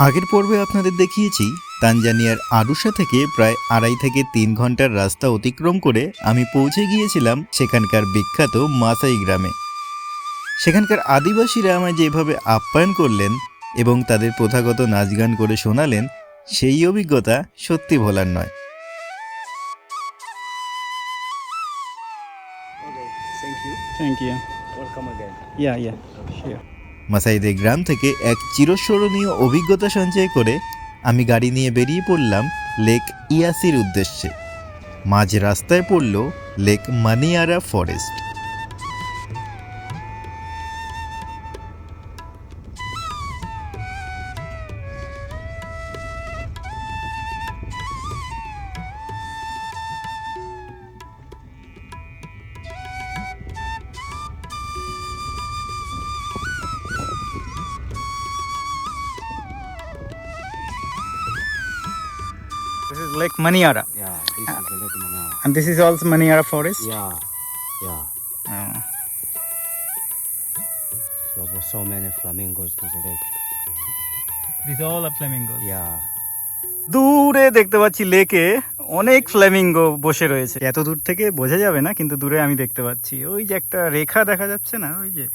আগের পর্বে আপনাদের দেখিয়েছি তানজানিয়ার আরুসা থেকে প্রায় 2.5 থেকে 3 ঘন্টার রাস্তা অতিক্রম করে আমি পৌঁছে গিয়েছিলাম সেখানকার বিখ্যাত মাসাই গ্রামে। সেখানকার আদিবাসীরা আমায় যেভাবে আপ্যায়ন করলেন এবং তাদের প্রথাগত নাচ গান করে শোনালেন, সেই অভিজ্ঞতা সত্যি ভোলার নয়। Thank you. Welcome again. Yeah, sure. মাসাইদের গ্রাম থেকে এক চিরস্মরণীয় অভিজ্ঞতা সঞ্চয় করে আমি গাড়ি নিয়ে বেরিয়ে পড়লাম লেক ইয়াসির উদ্দেশ্যে। মাঝ রাস্তায় পড়ল lake মানিয়ারা forest. This is Lake Maniara. Yeah, this is the Lake Manara. And this is also Maniara Forest? Yeah. Oh. There were so many flamingos to the lake. These all are flamingos? Yeah. দূরে দেখতে পাচ্ছি লেকে অনেক flamingo বসে রয়েছে। এত দূর থেকে বোঝা যাবে না, কিন্তু দূরে আমি দেখতে পাচ্ছি ওই যে একটা রেখা দেখা যাচ্ছে না, ওই যে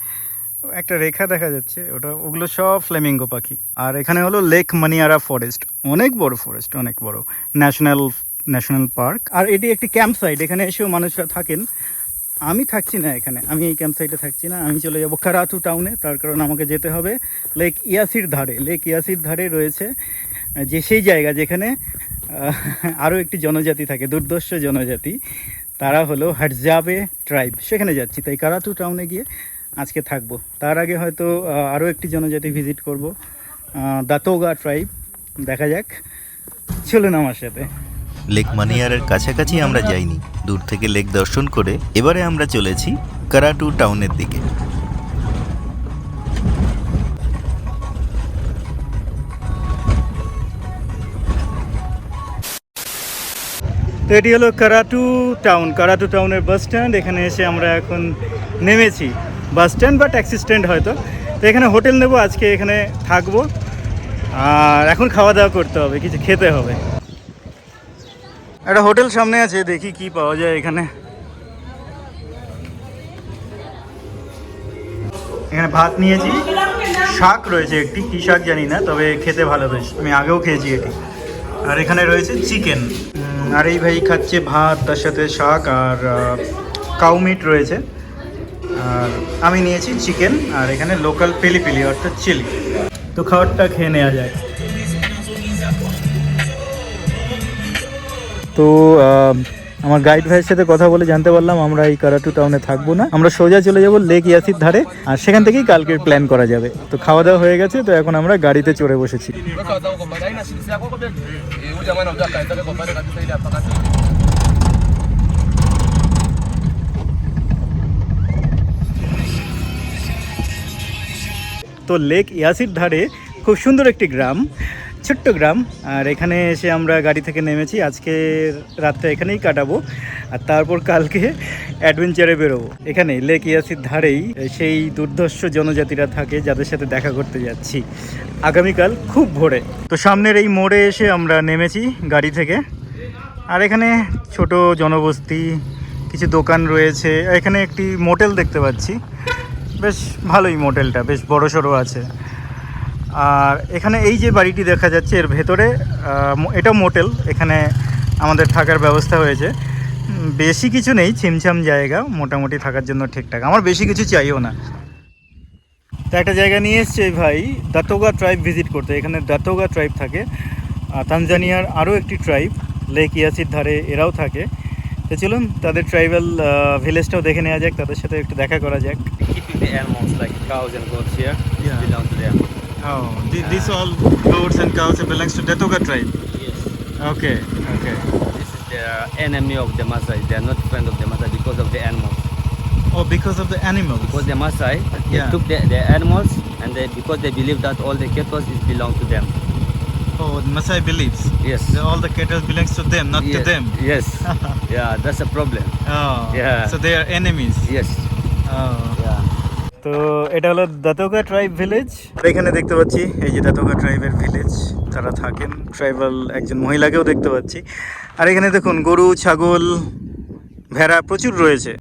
একটা রেখা দেখা যাচ্ছে, ওগুলো সব ফ্ল্যামিঙ্গো পাখি। আর এখানে হলো লেক মানিয়ারা ফরেস্ট, অনেক বড় ফরেস্ট, অনেক বড় ন্যাশনাল পার্ক। আর এটি একটি ক্যাম্প সাইট, এখানে এসেও মানুষরা থাকেন। আমি থাকছি না এখানে, আমি এই ক্যাম্প সাইটে থাকছি না, আমি চলে যাব কারাতু টাউনে। তার কারণ আমাকে যেতে হবে লেক ইয়াসির ধারে। লেক ইয়াসির ধারে রয়েছে যে সেই জায়গা যেখানে আরও একটি জনজাতি থাকে, দুর্ধর্ষ জনজাতি, তারা হলো হাটজাবে ট্রাইব। সেখানে যাচ্ছি, তাই কারাতু টাউনে গিয়ে আজকে থাকবো। তার আগে হয়তো আরও একটি জনজাতি ভিজিট করব, দাতোগা ট্রাইব। দেখা যাক, চলুন আমার সাথে। লেক মানিয়ারার কাছাকাছি আমরা যাইনি, দূর থেকে লেক দর্শন করে এবারে আমরা চলেছি কারাটু টাউনের দিকে। তো এটি হলো কারাটু টাউনের বাস স্ট্যান্ড। এখানে এসে আমরা এখন নেমেছি, বাস স্ট্যান্ড বা ট্যাক্সি স্ট্যান্ড হয়তো। তো এখানে হোটেল নেব, আজকে এখানে থাকবো। আর এখন খাওয়া দাওয়া করতে হবে, কিছু খেতে হবে। একটা হোটেল সামনে আছে, দেখি কি পাওয়া যায় এখানে। এখানে ভাত নিয়েছি, শাক রয়েছে একটি, কী শাক জানি না, তবে খেতে ভালো বেশ, আমি আগেও খেয়েছি এটি। আর এখানে রয়েছে চিকেন, আর এই ভাই খাচ্ছে ভাত, তার সাথে শাক আর কাউ মিট রয়েছে। আর আমি নিয়েছি চিকেন, আর এখানে লোকাল পিলি অর্থাৎ চিলি। তো খাবারটা খেয়ে নেওয়া যায়। তো আমার গাইড ভাইয়ের সাথে কথা বলে জানতে পারলাম আমরা এই কারাটু টাউনে থাকবো না, আমরা সোজা চলে যাব লেক ইয়াসির ধারে, আর সেখান থেকেই কালকের প্ল্যান করা যাবে। তো খাওয়া দাওয়া হয়ে গেছে, তো এখন আমরা গাড়িতে চড়ে বসেছি। তো লেক ইয়াসির ধারে খুব সুন্দর একটি গ্রাম, ছোট্ট গ্রাম। আর এখানে এসে আমরা গাড়ি থেকে নেমেছি, আজকে রাতটা এখানেই কাটাবো, আর তারপর কালকে অ্যাডভেঞ্চারে বেরোবো। এখানে লেক ইয়াসির ধারেই সেই দুর্ধর্ষ জনজাতিরা থাকে, যাদের সাথে দেখা করতে যাচ্ছি আগামীকাল খুব ভোরে। তো সামনের এই মোড়ে এসে আমরা নেমেছি গাড়ি থেকে। আর এখানে ছোট জনবসতি, কিছু দোকান রয়েছে। এখানে একটি মোটেল দেখতে পাচ্ছি, বেশ ভালোই মোটেলটা, বেশ বড়সড় আছে। আর এখানে এই যে বাড়িটি দেখা যাচ্ছে এর ভেতরে, এটা মোটেল, এখানে আমাদের থাকার ব্যবস্থা হয়েছে। বেশি কিছু নেই, ছিমছাম জায়গা, মোটামুটি থাকার জন্য ঠিকঠাক, আমার বেশি কিছু চাইও না। তো একটা জায়গা নিয়ে এসছে এই ভাই দাতোগা ট্রাইব ভিজিট করতে। এখানে দাতোগা ট্রাইব থাকে, তানজানিয়ার আরও একটি ট্রাইব লেক ইয়াসির ধারে এরাও থাকে। তো চলুন তাদের ট্রাইবাল ভিলেজটাও দেখে নেওয়া যাক, তাদের সাথে একটু দেখা করা যাক। Keeping the animals like cows and goats here belong to them. Oh, these all goats and cows belongs to Datoga tribe. Yes. Okay. This is the enemy of the Maasai. They are not friend of the Maasai because of the animals. Oh, because of the animals. Because the Maasai, they Yeah. took the animals, and because they believe that all the cattle is belong to them. Oh, Maasai believes. Yes. All the cattle belongs to them, not yes. to them. Yes. Yeah, that's a problem. Oh. Yeah. So they are enemies. Yes. Oh. Yeah. তো এটা হলো দাতোগা tribe village. এখানে দেখতে পাচ্ছি এই যে দাতোগা ট্রাইবের village, তারা থাকেন। ট্রাইবাল একজন মহিলাকেও দেখতে পাচ্ছি। আর এখানে দেখুন গরু, ছাগল, ভেড়া প্রচুর রয়েছে।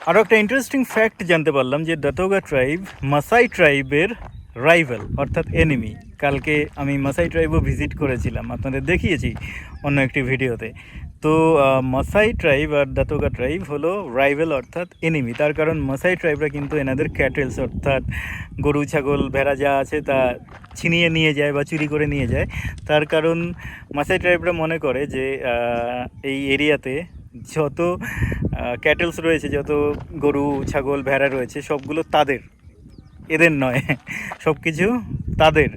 আরও একটা ইন্টারেস্টিং ফ্যাক্ট জানতে পারলাম যে দাতোগা ট্রাইব মাসাই ট্রাইবের রাইভাল অর্থাৎ এনিমি। কালকে আমি মাসাই ট্রাইবও ভিজিট করেছিলাম, আপনাদের দেখিয়েছি অন্য একটি ভিডিওতে। তো মাসাই ট্রাইব আর দাতোগা ট্রাইব হলো রাইভাল অর্থাৎ এনিমি। তার কারণ মাসাই ট্রাইবরা কিন্তু এনাদের ক্যাটেলস অর্থাৎ গরু, ছাগল, ভেড়া যা আছে তা ছিনিয়ে নিয়ে যায় বা চুরি করে নিয়ে যায়। তার কারণ মাসাই ট্রাইবরা মনে করে যে এই এরিয়াতে যত ক্যাটেলস রয়েছে, যত গরু, ছাগল, ভেড়া রয়েছে সবগুলো তাদের, এদের নয়, সব কিছু তাদের।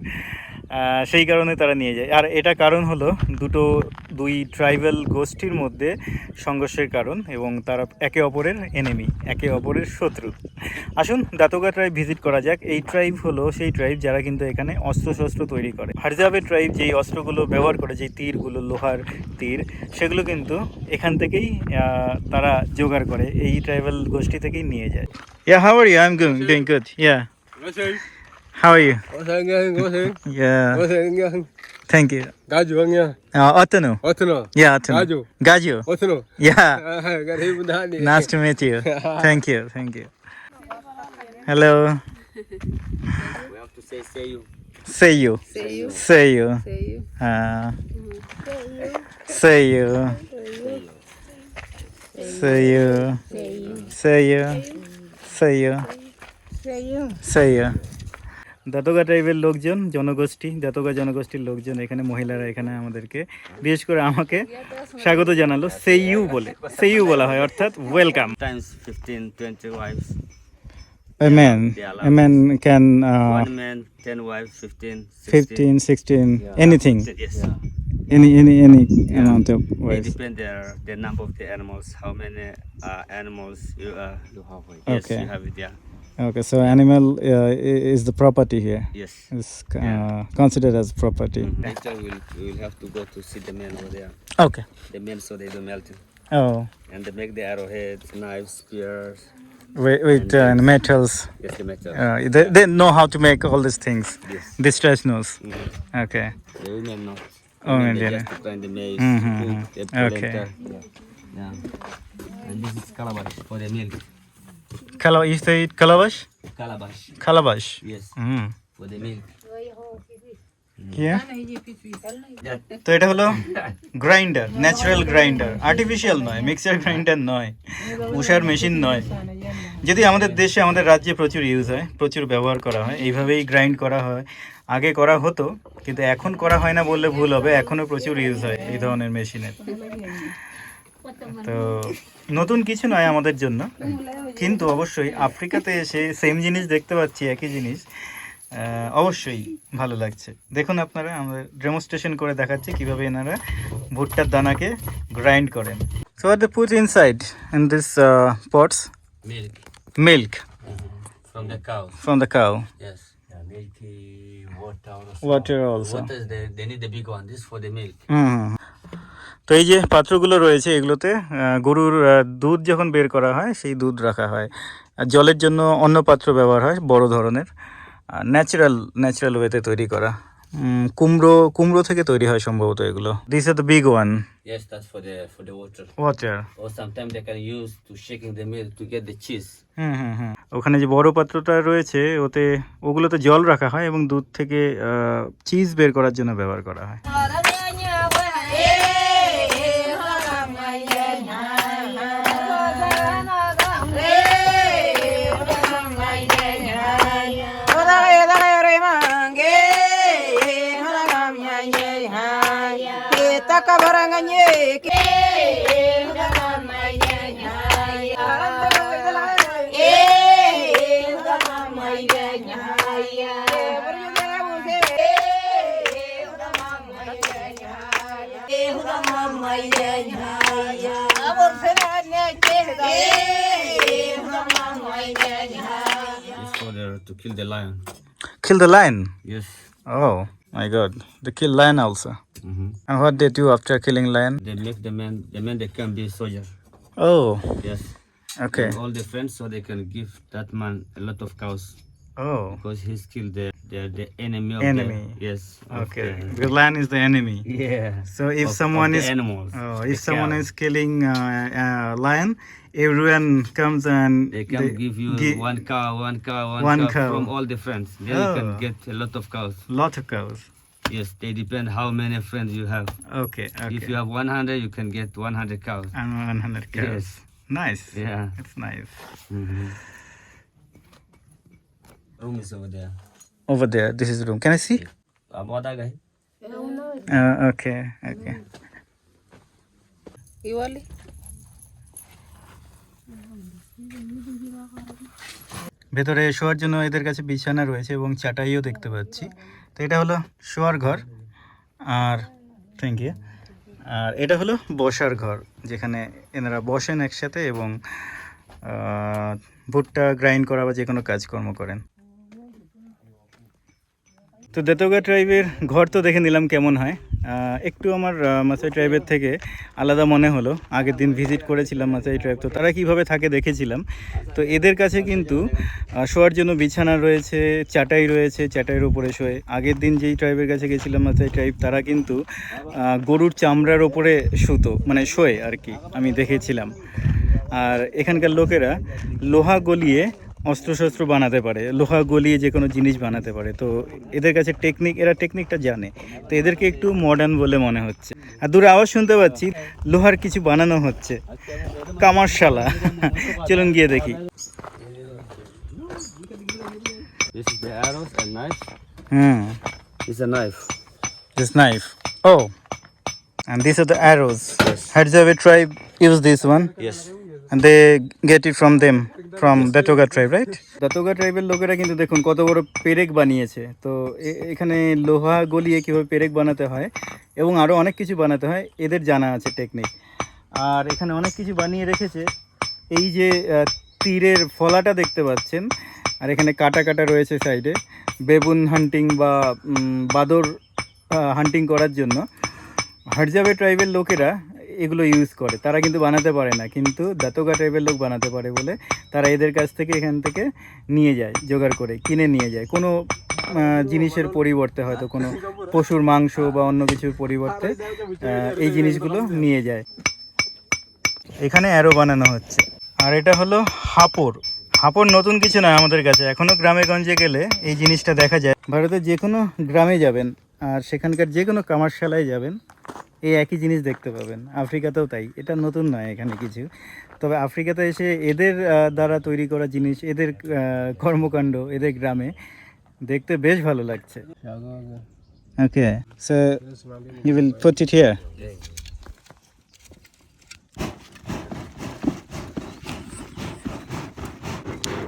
সেই কারণে তারা নিয়ে যায়। আর এটা কারণ হলো দুই ট্রাইবাল গোষ্ঠীর মধ্যে সংঘর্ষের কারণ, এবং তারা একে অপরের এনিমি, একে অপরের শত্রু। আসুন দাতোগা ট্রাইব ভিজিট করা যাক। এই ট্রাইব হলো সেই ট্রাইব যারা কিন্তু এখানে অস্ত্র তৈরি করে। হারজাবের ট্রাইব যেই অস্ত্রগুলো ব্যবহার করে, যেই তীরগুলো, লোহার তীর, সেগুলো কিন্তু এখান থেকেই তারা জোগাড় করে, এই ট্রাইবাল গোষ্ঠী থেকেই নিয়ে যায়। Yeah, how are you? I'm doing good. Yeah. How are you? Yeah. Thank you. Gajo nga. Otano. Otno. Yeah, Otano. Gajo. Gajo. Otno. Yeah. Gari mudani. Nice to meet you. Thank you. Hello. We have to say you. Say you. Say you. Say you. Say you. Say you. Say you. Say you. Say you. Say you. Say you. দাতোগা টাইপের লোকজন, দাতোগা জনগোষ্ঠীর লোকজন, এখানে মহিলারা এখানে আমাদেরকে, বিশেষ করে আমাকে স্বাগত জানালো। সেই ইউ বলে, সেই ইউ বলা হয় অর্থাৎ welcome. Times 15-20 wives. A man can One man, 10 wives, 15, 16, anything, Yes. any amount of It wives. depends the number of the animals, how many animals you have. Yes, Okay. you have it. Yeah. Okay, so animal is the property here. Yes. It's considered as property. Later we'll have to go to see the men over there. Okay. The men so they don't melt it. Oh, And they make the arrowheads, knives, spears. with metals. Yes, the metal. They know how to make all these things. Yes. This church knows. Mhm. Okay. The women not. Oh, Women, men, they yeah. just grind the maize, Mhm, cook, the Okay. polenta. Yeah. And this is calabash for the milk. You say it calabash? Calabash. Calabash. Yes, Mm. for the milk. Yeah. তো এটা হলো grinder, natural grinder, artificial নয়, mixer grinder নয়, উষার machine নয়। যদি আমাদের দেশে, আমাদের রাজ্যে প্রচুর ইউজ হয়, প্রচুর ব্যবহার করা হয়, এইভাবেই গ্রাইন্ড করা হয়। আগে করা হতো, কিন্তু এখন করা হয় না বললে ভুল হবে, এখনও প্রচুর ইউজ হয় এই ধরনের মেশিনের। তো নতুন কিছু নয় আমাদের জন্য, কিন্তু অবশ্যই আফ্রিকাতে এসে সেম জিনিস দেখতে পাচ্ছি, একই জিনিস, অবশ্যই ভালো লাগছে। দেখুন আপনারা, আমরা ডেমনস্ট্রেশন করে দেখাচ্ছি কিভাবে এনারা ভুট্টার দানাকে গ্রাইন্ড করেন। সো আর they put inside in this pots Milk. Milk From the cow. From the cow, Yes. Yeah, milky water also. Water also. Water is they need the big one. This is for the milk. তো এই যে পাত্রগুলো রয়েছে, এগুলোতে গরুর দুধ যখন বের করা হয় সেই দুধ রাখা হয়। আর জলের জন্য অন্য পাত্র ব্যবহার হয়, বড় ধরনের, ন্যাচারাল ওয়েতে তৈরি করা। কুমড়ো থেকে তৈরি হয় সম্ভবত এগুলো। This are the big one. Yes, that's for the water. Water. Or sometimes they can use to shaking the milk to get the cheese. ওখানে যে বড় পাত্রটা রয়েছে, ওগুলোতে জল রাখা হয় এবং দুধ থেকে চিজ বের করার জন্য ব্যবহার করা হয়। It's for to kill the lion. Kill the lion? Yes. Oh my God, they kill lion also. And what they do after killing lion? They make the men they can be soldier. Oh, Yes. Okay. and all the friends, so they can give that man a lot of cows Oh, because he's killed the enemy of Enemy. the yes. of okay. the- The land is the enemy. yeah. So if of someone the is animals, if the someone cows. is killing lion, everyone comes and They can give you one cow, one one cow cow. from all the friends. Then you can Oh. get a lot of cows. lot of cows. Yes, they depend how many friends you have. Okay, okay. If you have 100, you can get 100 cows. And 100 cows. Yes. Nice. Yeah. It's nice. Room is over there. Over there, this is room. Can I see? About that guy. Okay, okay. ভেতরে শোয়ার জন্য এদের কাছে বিছানা রয়েছে এবং চাটাইও দেখতে পাচ্ছি। তো এটা হলো শোয়ার ঘর, আর থ্যাংক ইউ। আর এটা হলো বসার ঘর, যেখানে এনারা বসেন একসাথে এবং ভুট্টা গ্রাইন্ড করা বা যে কোনো কাজকর্ম করেন। তো দেতগা ট্রাইবের ঘর তো দেখে নিলাম কেমন হয়। একটু আমার মাসাই ট্রাইবের থেকে আলাদা মনে হলো। আগের দিন ভিজিট করেছিলাম মাসাই ট্রাইব, তো তারা কিভাবে থাকে দেখেছিলাম। তো এদের কাছে কিন্তু শোয়ার জন্য বিছানা রয়েছে, চাটাই রয়েছে, চাটাইয়ের উপরে শোয়। আগের দিন যেই ট্রাইবের কাছে গেছিলাম মাসাই ট্রাইব, তারা কিন্তু গরুর চামড়ার ওপরে শুতো, মানে শোয় আর কি, আমি দেখেছিলাম। আর এখানকার লোকেরা লোহা গলিয়ে অস্ত্রশস্ত্র বানাতে পারে, লোহা গলিয়ে যে কোনো জিনিস বানাতে পারে। তো এদের কাছে এরা টেকনিকটা জানে, তো এদেরকে একটু মডার্ন বলে মনে হচ্ছে। আর দূরে আওয়াজ শুনতে পাচ্ছি লোহার কিছু বানানো হচ্ছে, কামারশালা। চলুন গিয়ে দেখি। This is the arrows and knife. It's a knife. This knife. Oh, and these are the arrows. Hadzabe tribe use this one. Yes. And they get it from them, from Datoga tribe, right? Datoga ট্রাইবের লোকেরা কিন্তু দেখুন কত বড় পেরেক বানিয়েছে। তো এখানে লোহা গলিয়ে কীভাবে পেরেক বানাতে হয় এবং আরও অনেক কিছু বানাতে হয় এদের জানা আছে টেকনিক। আর এখানে অনেক কিছু বানিয়ে রেখেছে। এই যে তীরের ফলাটা দেখতে পাচ্ছেন, আর এখানে কাটা কাটা রয়েছে সাইডে, বেবুন হান্টিং বা বাদর হান্টিং করার জন্য হাডজাবে ট্রাইবের লোকেরা এগুলো ইউজ করে। তারা কিন্তু বানাতে পারে না, কিন্তু দাতোগা ট্রাইবের লোক বানাতে পারে বলে তারা এদের কাছ থেকে এখান থেকে নিয়ে যায়, জোগাড় করে কিনে নিয়ে যায়। কোনো জিনিসের পরিবর্তে, হয়তো কোনো পশুর মাংস বা অন্য কিছুর পরিবর্তে এই জিনিসগুলো নিয়ে যায়। এখানে অ্যারো বানানো হচ্ছে। আর এটা হলো হাপড়। হাপড় নতুন কিছু নয় আমাদের কাছে, এখনও গ্রামে গঞ্জে গেলে এই জিনিসটা দেখা যায়। ভারতের যে কোনো গ্রামে যাবেন আর সেখানকার যে কোনো কামারশালায় যাবেন, এই একই জিনিস দেখতে পাবেন। আফ্রিকাতেও তাই, এটা নতুন নয় এখানে কিছু। তবে আফ্রিকাতে এসে এদের দ্বারা তৈরি করা জিনিস, এদের কর্মকাণ্ড এদের গ্রামে দেখতে বেশ ভালো লাগছে। Okay, so you will put it here.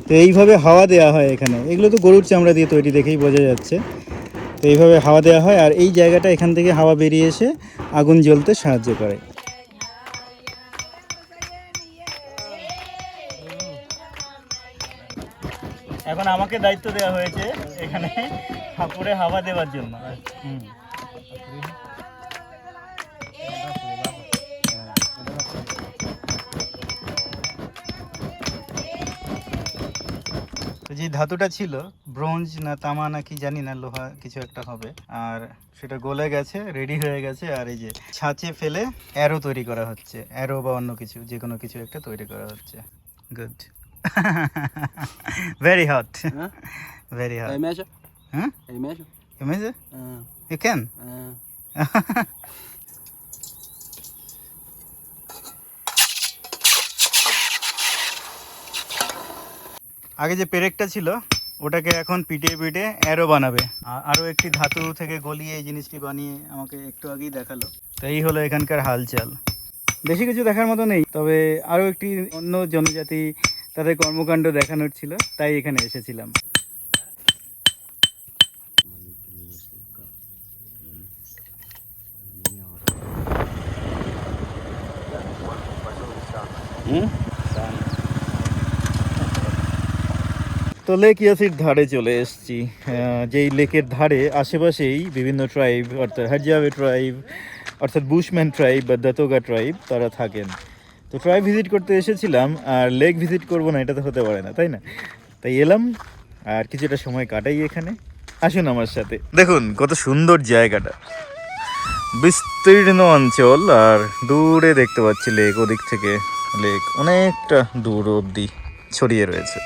তো এইভাবে হাওয়া দেওয়া হয় এখানে। এগুলো তো গরুর চামড়া দিয়ে তৈরি, দেখেই বোঝা যাচ্ছে। তো এইভাবে হাওয়া দেওয়া হয়, আর এই জায়গাটা এখান থেকে হাওয়া বেরিয়ে এসে আগুন জ্বলতে সাহায্য করে। এখন আমাকে দায়িত্ব দেওয়া হয়েছে এখানে হাঁপুড়ে হাওয়া দেওয়ার জন্য। যে ধাতুটা ছিল ব্রোঞ্জ না তামা না কি জানি না, লোহা কিছু একটা হবে, আর সেটা গলে গেছে, রেডি হয়ে গেছে। আর এই যে ছাঁচে ফেলে অ্যারো তৈরি করা হচ্ছে, অ্যারো বা অন্য কিছু, যে কোনো কিছু একটা তৈরি করা হচ্ছে। Good. Very hot, very hot. হ্যাঁ, ইমেজ ইউ ক্যান। আগে যে পেরেকটা ছিল ওটাকে এখন পিটিয়ে পিটিয়ে অ্যারো বানাবে। আরও একটি ধাতু থেকে গলিয়ে এই জিনিসটি বানিয়ে আমাকে একটু আগেই দেখালো। তো এই হলো এখানকার হালচাল। বেশি কিছু দেখার মতো নেই, তবে আরও একটি অন্য জনজাতি তাদের কর্মকাণ্ড দেখানোর ছিল, তাই এখানে এসেছিলাম। তো লেক ইয়াসির ধারে চলে এসেছি। যেই লেকের ধারে আশেপাশেই বিভিন্ন ট্রাইব, অর্থাৎ হাডজাবে ট্রাইব, অর্থাৎ বুশম্যান ট্রাইব বা দাতোগা ট্রাইব তারা থাকেন। তো ট্রাই ভিজিট করতে এসেছিলাম, আর লেক ভিজিট করবো না এটা তো হতে পারে না, তাই না? তাই এলাম আর কিছুটা সময় কাটাই এখানে। আসুন আমার সাথে। দেখুন কত সুন্দর জায়গাটা, বিস্তীর্ণ অঞ্চল, আর দূরে দেখতে পাচ্ছি লেক, ওদিক থেকে লেক অনেকটা দূর অবধি ছড়িয়ে রয়েছে।